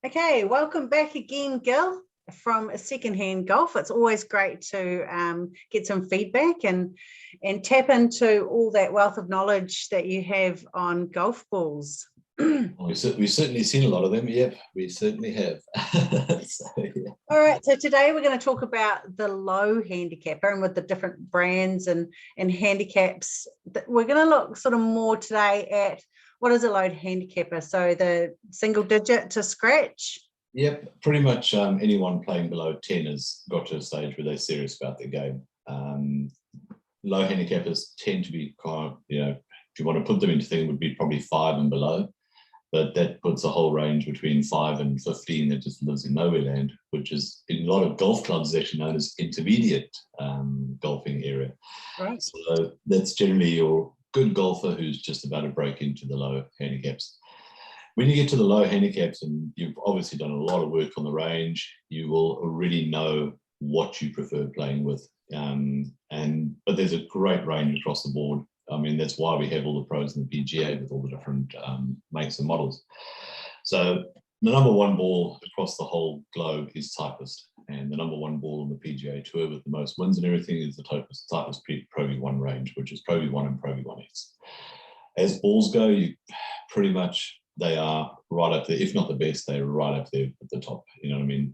Okay, welcome back again, Gil, from Secondhand Golf. It's always great to get some feedback and tap into all that wealth of knowledge that you have on golf balls. We've certainly seen a lot of them. Yep, we certainly have. Yeah. All right, so today we're going to talk about the low handicapper and with the different brands and handicaps. We're going to look sort of more today at what is a low handicapper. So the single digit to scratch. Yep, pretty much anyone playing below 10 has got to a stage where they're serious about their game. Low handicappers tend to be kind of, if you want to put them into things, would be probably 5 and below. But that puts a whole range between 5 and 15 that just lives in nowhere land, which is in a lot of golf clubs actually known as intermediate golfing area. Right. So that's generally your good golfer who's just about to break into the low handicaps. When you get to the low handicaps, and you've obviously done a lot of work on the range, you will already know what you prefer playing with. But there's a great range across the board. I mean, that's why we have all the pros in the PGA with all the different makes and models. So the number one ball across the whole globe is Titleist, and the number one ball on the PGA Tour with the most wins and everything is the Titleist Pro V1 range, which is Pro V1 and Pro V1X. As balls go, they are right up there, if not the best, they're right up there at the top. You know what I mean?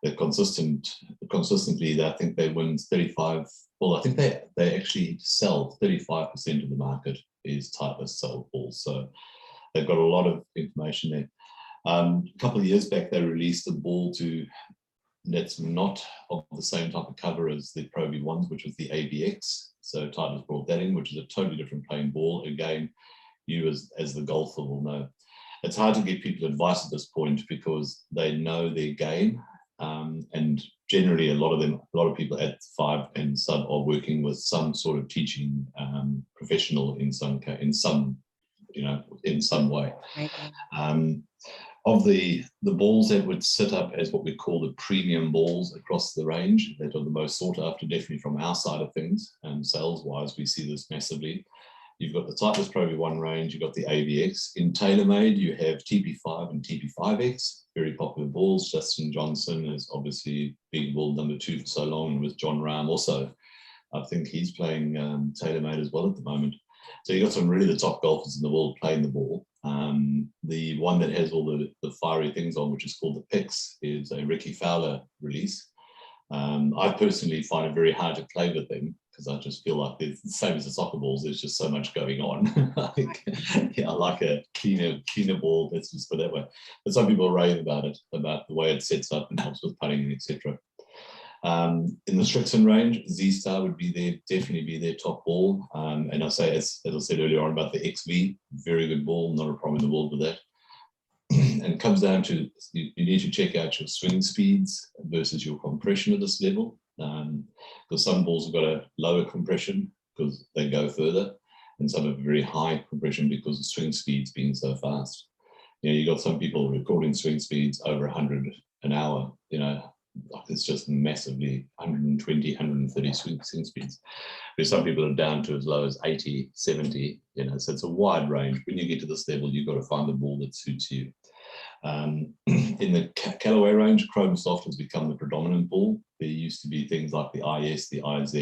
They're consistently, I think they win 35. Well, I think they actually sell 35% of the market is Titleist sold balls. So they've got a lot of information there. A couple of years back, they released a ball that's not of the same type of cover as the Pro V1s, which was the ABX. So Titleist brought that in, which is a totally different playing ball. Again, you as the golfer will know. It's hard to give people advice at this point because they know their game. And generally, a lot of people at 5 and sub are working with some sort of teaching professional in some way. Of the balls that would sit up as what we call the premium balls across the range, that are the most sought after, definitely from our side of things, and sales-wise, we see this massively. You've got the Titleist Pro V1 range, you've got the AVX. In TaylorMade, you have TP5 and TP5X, very popular balls. Justin Johnson is obviously big ball number 2 for so long, and with John Rahm also. I think he's playing TaylorMade as well at the moment. So you've got some really the top golfers in the world playing the ball. The one that has all the fiery things on, which is called the Pix, is a Ricky Fowler release. I personally find it very hard to play with them because I just feel like it's the same as the soccer balls. There's just so much going on. I like a cleaner ball. Let's just put it that way. But some people rave about it, about the way it sets up and helps with putting and etc. In the Strixon range, Z-Star would definitely be their top ball. And I say, as I said earlier on about the XV, very good ball, not a problem in the world with that. And it comes down to you need to check out your swing speeds versus your compression at this level, because some balls have got a lower compression because they go further, and some have very high compression because the swing speeds being so fast. You got some people recording swing speeds over 100 an hour. It's just massively 120, 130 swing speeds. There's some people are down to as low as 80, 70, so it's a wide range. When you get to this level, you've got to find the ball that suits you. In the Callaway range, Chrome Soft has become the predominant ball. There used to be things like the IS, the IZ,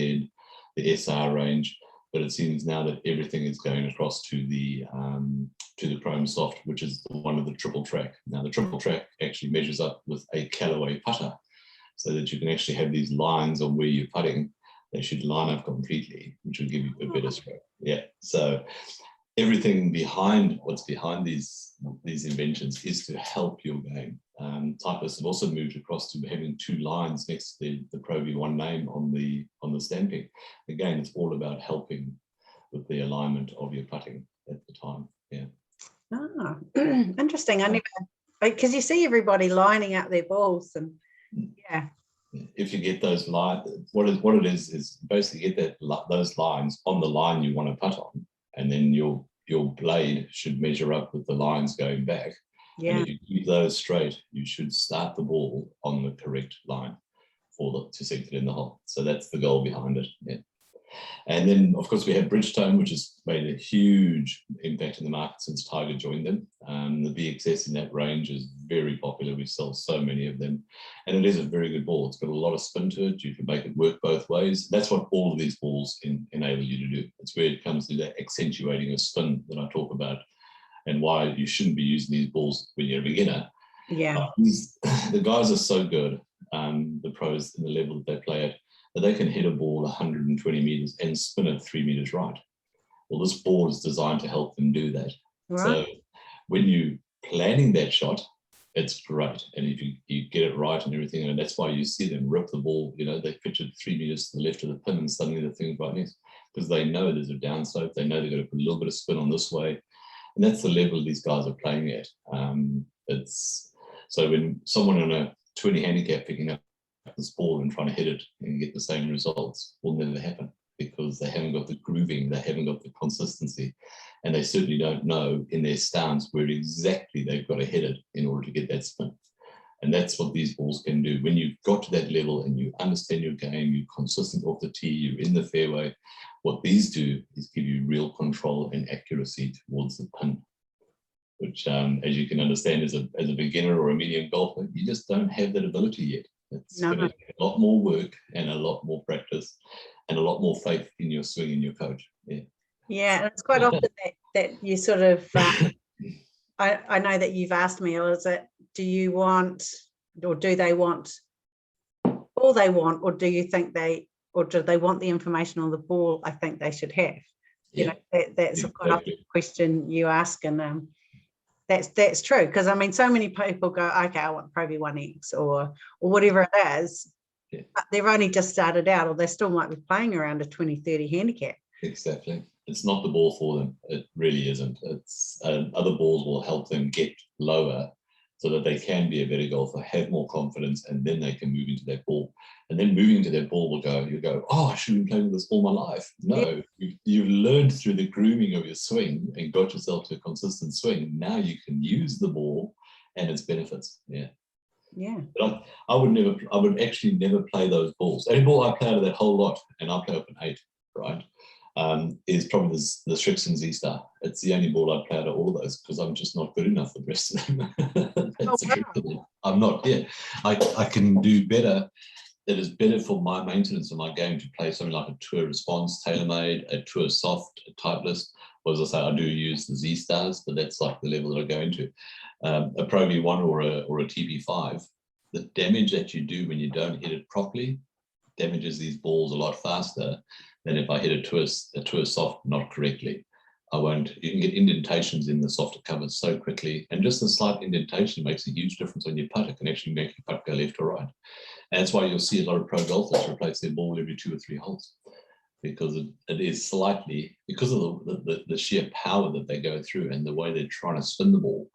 the SR range, but it seems now that everything is going across to the Chrome Soft, which is one of the triple track. Now, the triple track actually measures up with a Callaway putter, so that you can actually have these lines on where you're putting. They should line up completely, which will give you a better stroke. Yeah. So everything what's behind these inventions is to help your game. Titleist have also moved across to having 2 lines next to the Pro V1 name on the stamping. Again, it's all about helping with the alignment of your putting at the time. Yeah. Ah, interesting. I never, because you see everybody lining up their balls and. Yeah. If you get those lines, what it is basically get those lines on the line you want to putt on, and then your blade should measure up with the lines going back. Yeah. And if you keep those straight, you should start the ball on the correct line to sink it in the hole. So that's the goal behind it. Yeah. And then, of course, we have Bridgestone, which has made a huge impact in the market since Tiger joined them. The BXS in that range is very popular. We sell so many of them. And it is a very good ball. It's got a lot of spin to it. You can make it work both ways. That's what all of these balls enable you to do. It's where it comes to that accentuating of spin that I talk about, and why you shouldn't be using these balls when you're a beginner. Yeah. The guys are so good, the pros in the level that they play at, that they can hit a ball 120 meters and spin it 3 meters right. Well, this ball is designed to help them do that. Right. So when you're planning that shot, it's great. And if you get it right and everything, and that's why you see them rip the ball, you know, they pitch it 3 meters to the left of the pin and suddenly the thing's right next, because they know there's a downslope. They know they've got to put a little bit of spin on this way. And that's the level these guys are playing at. So when someone on a 20 handicap picking up this ball and trying to hit it and get the same results will never happen, because they haven't got the grooving, they haven't got the consistency, and they certainly don't know in their stance where exactly they've got to hit it in order to get that spin. And that's what these balls can do. When you've got to that level and you understand your game, you're consistent off the tee, you're in the fairway, what these do is give you real control and accuracy towards the pin, which, as you can understand, as a beginner or a medium golfer, you just don't have that ability yet. It's going to take a lot more work and a lot more practice and a lot more faith in your swing and your coach. Yeah, and it's quite often that you sort of, I know that you've asked me, or is it, do you want, or do they want all they want, or do you think or do they want the information on the ball I think they should have? You know, that's quite often the question you ask, and that's true, because I mean, so many people go, okay, I want Pro V1X or whatever it is, but they've only just started out, or they still might be playing around a 20-30 handicap. Exactly. It's not the ball for them. It really isn't. It's other balls will help them get lower so that they can be a better golfer, have more confidence, and then they can move into that ball. And then moving into that ball you go, oh, I should have been playing with this ball my life. No, you've learned through the grooming of your swing and got yourself to a consistent swing. Now you can use the ball and its benefits. Yeah. But I would actually never play those balls. The only ball I play out of that whole lot, and I play up an 8, right, is probably the Shrixon Z-Star. It's the only ball I play out of all of those, because I'm just not good enough for the rest of them. That's the truth of it. I'm not. I can do better. It is better for my maintenance of my game to play something like a Tour Response TaylorMade, a Tour Soft, a Titleist. Well, as I say, I do use the Z-Stars, but that's like the level that I go into. A Pro V1 or a TP5, the damage that you do when you don't hit it properly damages these balls a lot faster than if I hit a Tour Soft not correctly. You can get indentations in the softer covers so quickly, and just a slight indentation makes a huge difference on your putt. It can actually make your putt go left or right. And that's why you'll see a lot of pro golfers replace their ball every 2 or 3 holes, because it is slightly, because of the sheer power that they go through and the way they're trying to spin the ball.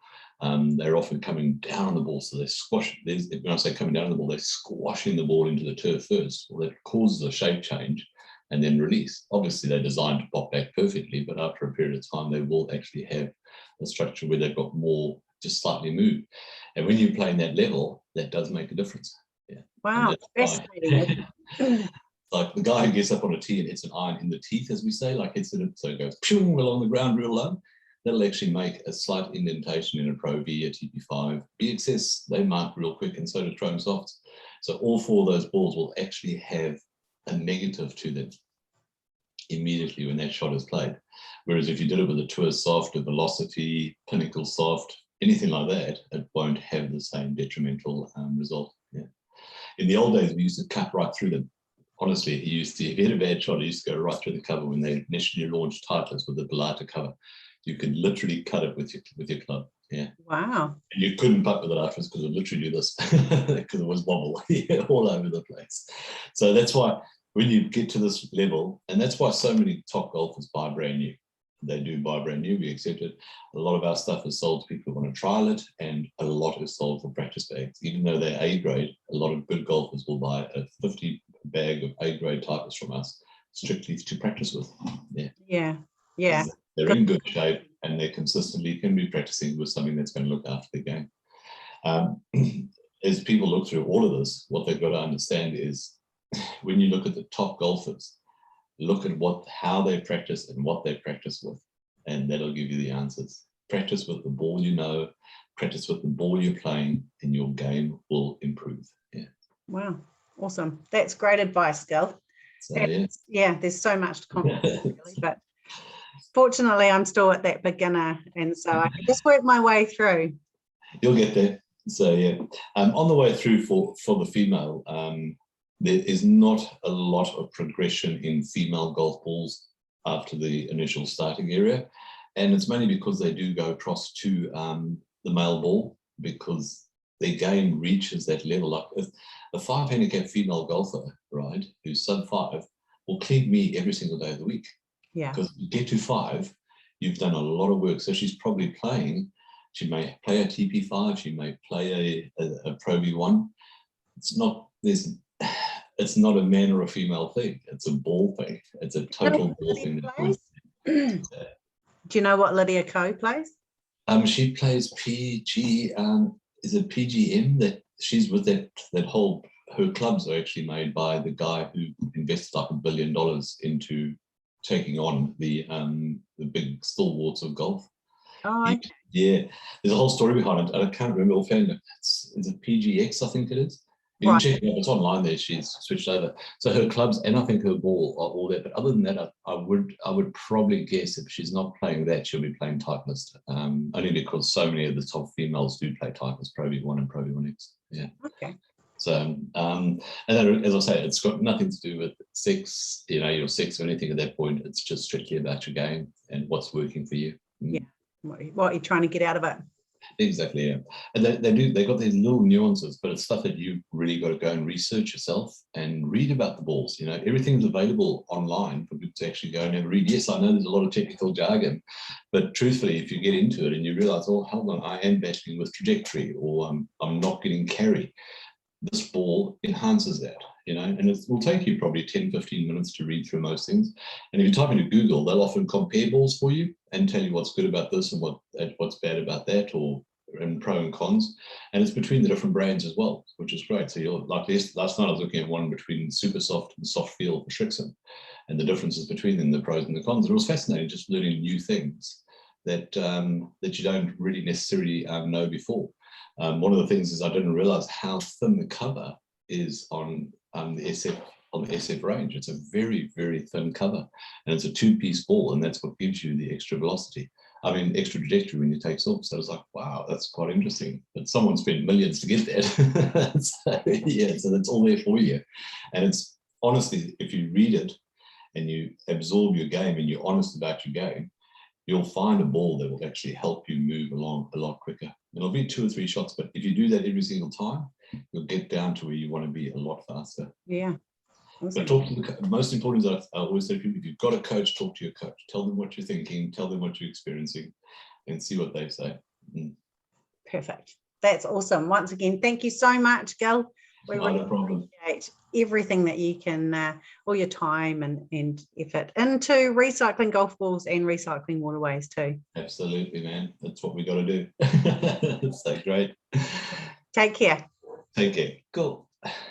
They're often coming down on the ball, so they squash. When I say coming down on the ball, they're squashing the ball into the turf first. Well, that causes a shape change and then release. Obviously, they're designed to pop back perfectly, but after a period of time, they will actually have a structure where they've got more, just slightly moved. And when you're playing that level, that does make a difference. Wow, fascinating. Like the guy who gets up on a tee and hits an iron in the teeth, as we say, like hits it, so it goes along the ground real low. That'll actually make a slight indentation in a Pro V, a TP5. BXS, they mark real quick, and so do Chrome Softs. So all 4 of those balls will actually have a negative to them immediately when that shot is played. Whereas if you did it with a Tour Soft, a Velocity, Pinnacle Soft, anything like that, it won't have the same detrimental result. In the old days, we used to cut right through them. Honestly, if you had a bad shot, it used to go right through the cover. When they initially launched Titleist with the Belata cover, you could literally cut it with your club. Wow. And you couldn't putt with it afterwards, because it would literally do this, because it was wobble all over the place. So that's why when you get to this level, and that's why so many top golfers buy brand new. They do buy brand new, we accept it. A lot of our stuff is sold to people who want to trial it, and a lot is sold for practice bags. Even though they're A grade, a lot of good golfers will buy a 50 bag of A grade Titleist from us strictly to practice with. Yeah. They're in good shape, and they consistently can be practicing with something that's going to look after the game. As people look through all of this, what they've got to understand is when you look at the top golfers, look at how they practice and what they practice with, and that'll give you the answers. Practice with the ball you know, practice with the ball you're playing, and your game will improve. Yeah. Wow, awesome. That's great advice, Gil. So, yeah, there's so much to comprehend, really, but fortunately I'm still at that beginner, and so I can just work my way through. You'll get there. So yeah, on the way through for the female, there is not a lot of progression in female golf balls after the initial starting area, and it's mainly because they do go across to the male ball, because their game reaches that level. Like a 5 handicap female golfer, right, who's sub 5, will clean me every single day of the week. Yeah. Because you get to 5, you've done a lot of work. So she's probably playing. She may play a TP5. She may play a Pro V1. It's not a man or a female thing. It's a ball thing. It's a total ball thing. Do you know what Lydia Ko plays? She plays PG. Is it PGM? That she's with that whole. Her clubs are actually made by the guy who invested like $1 billion into taking on the big stalwarts of golf. Oh, okay. Yeah, there's a whole story behind it. I can't remember offhand. Is it PGX? I think it is. You can check it out. It's online there. She's switched over. So her clubs and I think her ball are all there. But other than that, I would probably guess if she's not playing that, she'll be playing Titleist. Only because so many of the top females do play Titleist, Pro V1 and Pro V1X. Yeah. Okay. So, and then, as I say, it's got nothing to do with sex, your sex or anything at that point. It's just strictly about your game and what's working for you. Yeah. What are you trying to get out of it? Exactly, yeah. And they got these little nuances, but it's stuff that you really got to go and research yourself and read about the balls. Everything's available online for people to actually go and have a read. Yes, I know there's a lot of technical jargon, but truthfully, if you get into it and you realize, oh, hold on, I am battling with trajectory, or I'm not getting carry, this ball enhances that, and it will take you probably 10-15 minutes to read through most things. And if you type into Google, they'll often compare balls for you and tell you what's good about this and what's bad about that, and pro and cons. And it's between the different brands as well, which is great. So you're like last night I was looking at one between Super Soft and Soft Feel for Shrixon, and the differences between them, the pros and the cons. It was fascinating, just learning new things that you don't really necessarily know before. One of the things is I didn't realize how thin the cover is on the SF range. It's a very, very thin cover, and it's a 2-piece ball, and that's what gives you the extra velocity. Extra trajectory when you take off. So I was like, wow, that's quite interesting. But someone spent millions to get that. So that's all there for you. And it's honestly, if you read it and you absorb your game and you're honest about your game, you'll find a ball that will actually help you move along a lot quicker. It'll be 2 or 3 shots, but if you do that every single time, you'll get down to where you want to be a lot faster. Yeah. But talk to the most important is I always say to people, if you've got a coach, talk to your coach. Tell them what you're thinking, tell them what you're experiencing, and see what they say. Perfect. That's awesome. Once again, thank you so much, Gil. We really appreciate everything that you can, all your time and effort into recycling golf balls and recycling waterways too. Absolutely, man. That's what we got to do. It's so great. Take care. Take care. Cool.